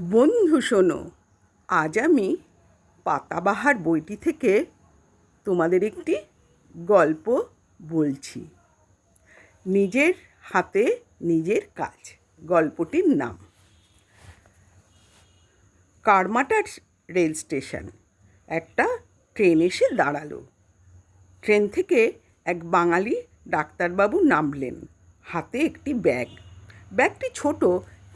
বন্ধু শোনো, আজ আমি পাতাবাহার বইটি থেকে তোমাদের একটি গল্প বলছি। নিজের হাতে নিজের কাজ গল্পটির নাম। Karmatar rail station. একটা ট্রেন এসে দাঁড়ালো। ট্রেন থেকে এক বাঙালি ডাক্তারবাবু নামলেন, হাতে একটি ব্যাগ। ব্যাগটি ছোট,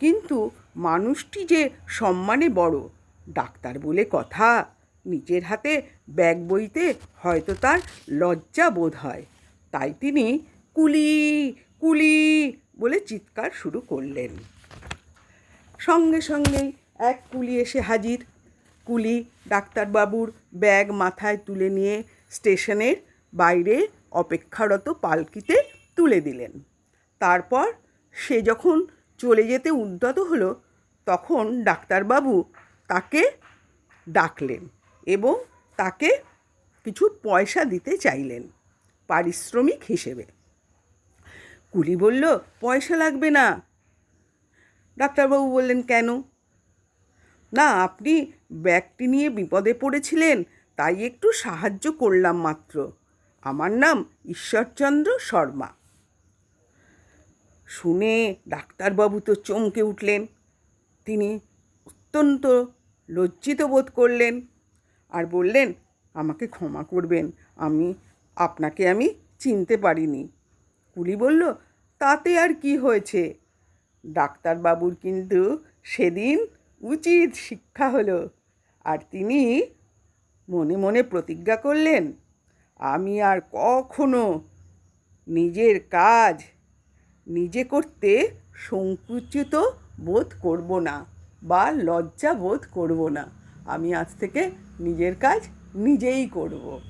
কিন্তু মানুষটি যে সম্মানে বড়। ডাক্তার বলে কথা, নিজের হাতে ব্যাগ বইতে হয়তো তার লজ্জা বোধ হয়। তাই তিনি কুলি কুলি বলে চিৎকার শুরু করলেন। সঙ্গে সঙ্গেই এক কুলি এসে হাজির। কুলি ডাক্তারবাবুর ব্যাগ মাথায় তুলে নিয়ে স্টেশনের বাইরে অপেক্ষারত পালকিতে তুলে দিলেন। তারপর সে যখন চলে যেতে উদ্যত হলো, তখন ডাক্তারবাবু তাকে ডাকলেন এবং তাকে কিছু পয়সা দিতে চাইলেন পারিশ্রমিক হিসেবে। কুলি বলল, পয়সা লাগবে না। ডাক্তারবাবু বললেন, কেন? না, আপনি ব্যাগটি নিয়ে বিপদে পড়েছিলেন, তাই একটু সাহায্য করলাম মাত্র। আমার নাম ঈশ্বরচন্দ্র শর্মা। শুনে ডাক্তারবাবু তো চমকে উঠলেন। তিনি অত্যন্ত লজ্জিত বোধ করলেন আর বললেন, আমাকে ক্ষমা করবেন, আপনাকে আমি চিনতে পারিনি। কুলি বলল, তাতে আর কি হয়েছে? ডাক্তারবাবুর কিন্তু সেদিন উচিত শিক্ষা হলো। আর তিনি মনে মনে প্রতিজ্ঞা করলেন, আমি আর কখনো নিজের কাজ নিজে করতে সংকুচিত বোধ করব না বা লজ্জা বোধ করব না। আমি আজ থেকে নিজের কাজ নিজেই করব।